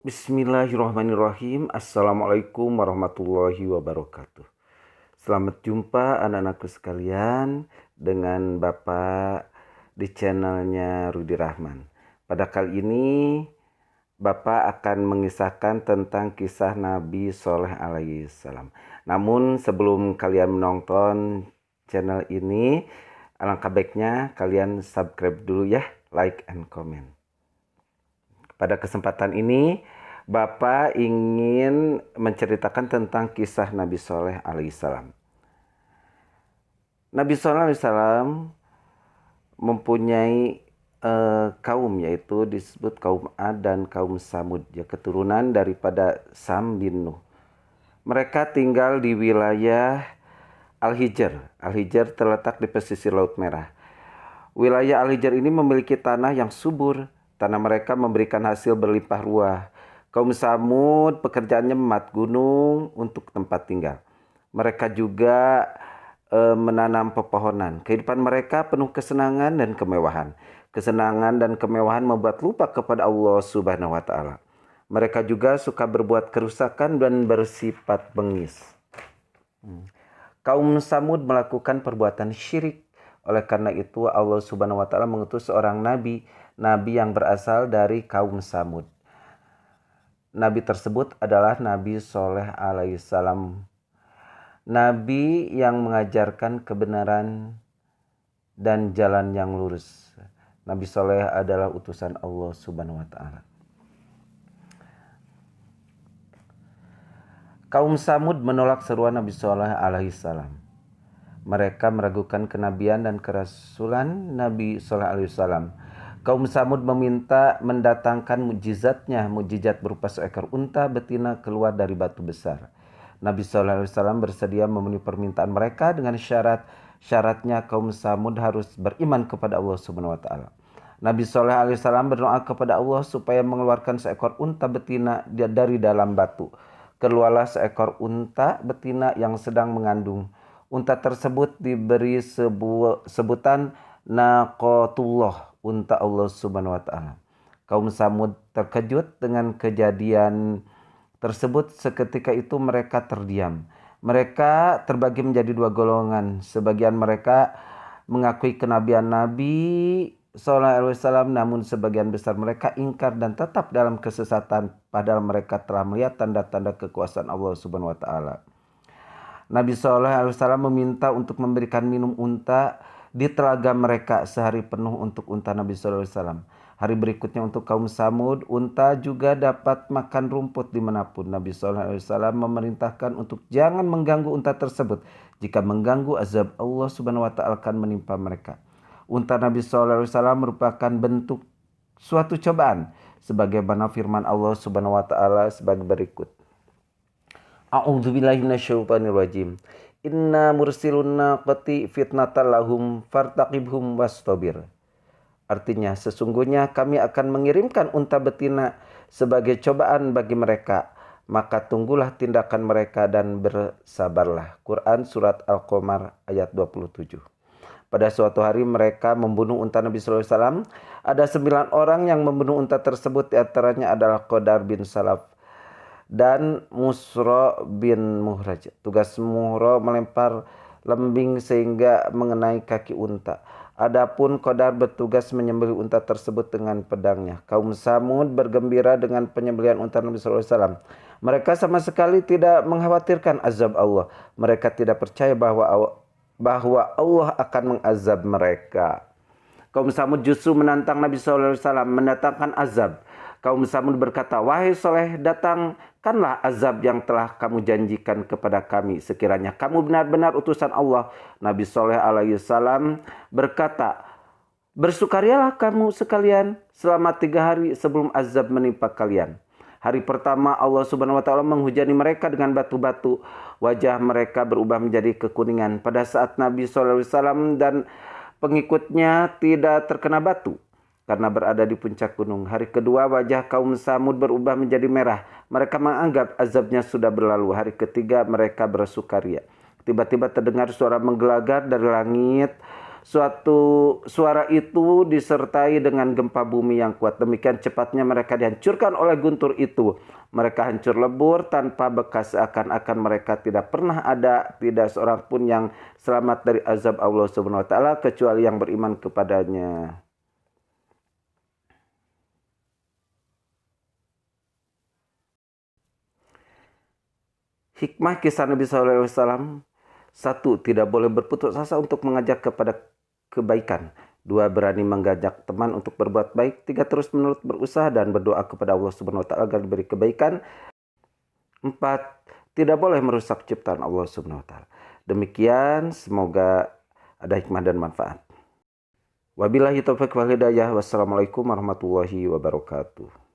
Bismillahirrahmanirrahim. Assalamualaikum warahmatullahi wabarakatuh. Selamat jumpa anak-anakku sekalian dengan Bapak di channelnya Rudi Rahman. Pada kali ini Bapak akan mengisahkan tentang kisah Nabi Soleh alaihissalam. Namun sebelum kalian menonton channel ini, alangkah baiknya kalian subscribe dulu ya, like and comment. Pada kesempatan ini Bapak ingin menceritakan tentang kisah Nabi Soleh alaihissalam. Nabi Soleh alaihissalam mempunyai kaum, yaitu disebut kaum Ad dan kaum Samud, ya, keturunan daripada Sam bin Nuh. Mereka tinggal di wilayah Al-Hijr. Al-Hijr terletak di pesisir Laut Merah. Wilayah Al-Hijr ini memiliki tanah yang subur. Tanah mereka memberikan hasil berlimpah ruah. Kaum Samud pekerjaannya memat gunung untuk tempat tinggal. Mereka juga menanam pepohonan. Kehidupan mereka penuh kesenangan dan kemewahan. Kesenangan dan kemewahan membuat lupa kepada Allah Subhanahu wa Ta'ala. Mereka juga suka berbuat kerusakan dan bersifat bengis. Kaum Samud melakukan perbuatan syirik. Oleh karena itu Allah Subhanahu wa Ta'ala mengutus seorang nabi yang berasal dari kaum Samud. Nabi tersebut adalah Nabi Soleh alaihissalam. Nabi yang mengajarkan kebenaran dan jalan yang lurus. Nabi Soleh adalah utusan Allah Subhanahu wa Ta'ala. Kaum Samud menolak seruan Nabi Soleh alaihissalam. Mereka meragukan kenabian dan kerasulan Nabi Soleh alaihissalam. Kaum Samud meminta mendatangkan mujizat berupa seekor unta betina keluar dari batu besar. Nabi Sallallahu Alaihi Wasallam bersedia memenuhi permintaan mereka dengan syaratnya kaum Samud harus beriman kepada Allah Subhanahu Wa Taala. Nabi Sallallahu Alaihi Wasallam berdoa kepada Allah supaya mengeluarkan seekor unta betina dari dalam batu. Keluarlah seekor unta betina yang sedang mengandung. Unta tersebut diberi sebutan Naqatullah, unta Allah Subhanahu wa Ta'ala. Kaum Samud terkejut dengan kejadian tersebut. Seketika itu mereka terdiam. Mereka terbagi menjadi dua golongan. Sebagian mereka mengakui kenabian Nabi Sallallahu Alaihi Wasallam, namun sebagian besar mereka ingkar dan tetap dalam kesesatan, padahal mereka telah melihat tanda-tanda kekuasaan Allah Subhanahu wa Ta'ala. Nabi Sallallahu Alaihi Wasallam meminta untuk memberikan minum unta di telaga mereka sehari penuh untuk unta Nabi Sallallahu Alaihi Wasallam. Hari berikutnya untuk kaum Samud, unta juga dapat makan rumput dimanapun. Nabi Sallallahu Alaihi Wasallam memerintahkan untuk jangan mengganggu unta tersebut. Jika mengganggu, azab Allah Subhanahu Wa Taala akan menimpa mereka. Unta Nabi Sallallahu Alaihi Wasallam merupakan bentuk suatu cobaan, sebagaimana firman Allah Subhanahu Wa Taala sebagai berikut. A'udzubillahi minasyaitonirrajim. Inna mursilun naqati fitnatan lahum fartaqibhum wastabir. Artinya, sesungguhnya kami akan mengirimkan unta betina sebagai cobaan bagi mereka, maka tunggulah tindakan mereka dan bersabarlah. Quran surat Al-Qamar ayat 27. Pada suatu hari mereka membunuh unta Nabi sallallahu alaihi wasallam. Ada 9 orang yang membunuh unta tersebut, di antaranya adalah Qadar bin Salaf dan Musra bin Muhraj. Tugas Muhra melempar lembing sehingga mengenai kaki unta. Adapun Qadar bertugas menyembelih unta tersebut dengan pedangnya. Kaum Samud bergembira dengan penyembelihan unta Nabi sallallahu alaihi wasallam. Mereka sama sekali tidak mengkhawatirkan azab Allah. Mereka tidak percaya bahwa Allah akan mengazab mereka. Kaum Samud justru menantang Nabi sallallahu alaihi wasallam mendatangkan azab. Kaum Samud berkata, "Wahai Soleh, datangkanlah azab yang telah kamu janjikan kepada kami, sekiranya kamu benar-benar utusan Allah." Nabi Soleh alaihissalam berkata, "Bersukarialah kamu sekalian selama 3 hari sebelum azab menimpa kalian." Hari pertama Allah Subhanahu wa Ta'ala menghujani mereka dengan batu-batu. Wajah mereka berubah menjadi kekuningan pada saat Nabi Sallallahu Alaihi Wasallam dan pengikutnya tidak terkena batu karena berada di puncak gunung. Hari kedua wajah kaum Samud berubah menjadi merah. Mereka menganggap azabnya sudah berlalu. Hari ketiga mereka bersukaria. Tiba-tiba terdengar suara menggelagar dari langit. suatu suara itu disertai dengan gempa bumi yang kuat. Demikian cepatnya mereka dihancurkan oleh guntur itu. Mereka hancur lebur tanpa bekas, seakan-akan mereka tidak pernah ada, tidak seorang pun yang selamat dari azab Allah Subhanahu wa taala kecuali yang beriman kepadanya. Hikmah kisah Nabi SAW. 1. Tidak boleh berputus asa untuk mengajak kepada kebaikan. 2. Berani mengajak teman untuk berbuat baik. 3. Terus menerus berusaha dan berdoa kepada Allah Subhanahu wa taala agar diberi kebaikan. 4. Tidak boleh merusak ciptaan Allah Subhanahu wa taala. Demikian, semoga ada hikmah dan manfaat. Wabillahi taufiq wal hidayah. Wassalamualaikum warahmatullahi wabarakatuh.